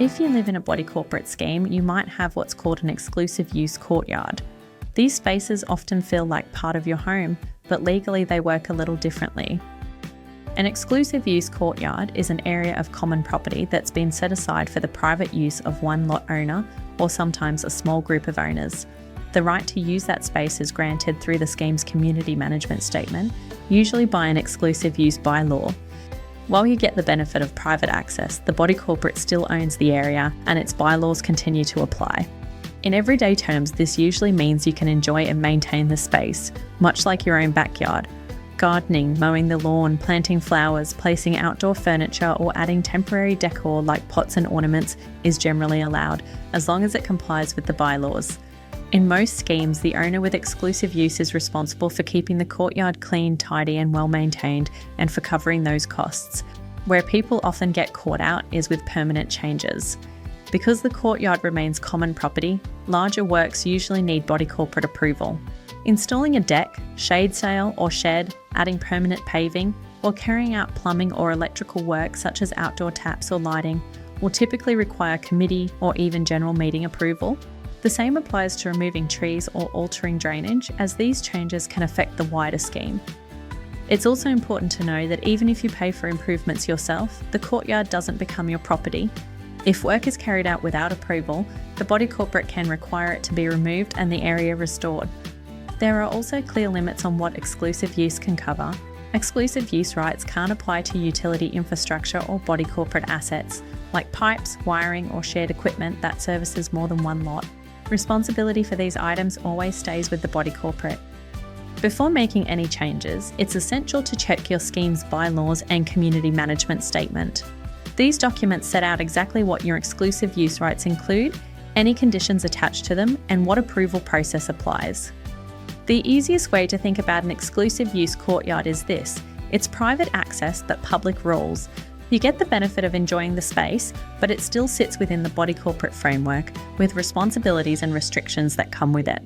If you live in a body corporate scheme, you might have what's called an exclusive use courtyard. These spaces often feel like part of your home, but legally they work a little differently. An exclusive use courtyard is an area of common property that's been set aside for the private use of one lot owner, or sometimes a small group of owners. The right to use that space is granted through the scheme's community management statement, usually by an exclusive use bylaw. While you get the benefit of private access, the body corporate still owns the area and its bylaws continue to apply. In everyday terms, this usually means you can enjoy and maintain the space, much like your own backyard. Gardening, mowing the lawn, planting flowers, placing outdoor furniture, or adding temporary decor like pots and ornaments is generally allowed, as long as it complies with the bylaws. In most schemes, the owner with exclusive use is responsible for keeping the courtyard clean, tidy, and well maintained, and for covering those costs. Where people often get caught out is with permanent changes. Because the courtyard remains common property, larger works usually need body corporate approval. Installing a deck, shade sail or shed, adding permanent paving, or carrying out plumbing or electrical work such as outdoor taps or lighting will typically require committee or even general meeting approval. The same applies to removing trees or altering drainage, as these changes can affect the wider scheme. It's also important to know that even if you pay for improvements yourself, the courtyard doesn't become your property. If work is carried out without approval, the body corporate can require it to be removed and the area restored. There are also clear limits on what exclusive use can cover. Exclusive use rights can't apply to utility infrastructure or body corporate assets, like pipes, wiring, or shared equipment that services more than one lot. Responsibility for these items always stays with the body corporate. Before making any changes, it's essential to check your scheme's bylaws and community management statement. These documents set out exactly what your exclusive use rights include, any conditions attached to them, and what approval process applies. The easiest way to think about an exclusive use courtyard is this: it's private access but public rules. You get the benefit of enjoying the space, but it still sits within the body corporate framework with responsibilities and restrictions that come with it.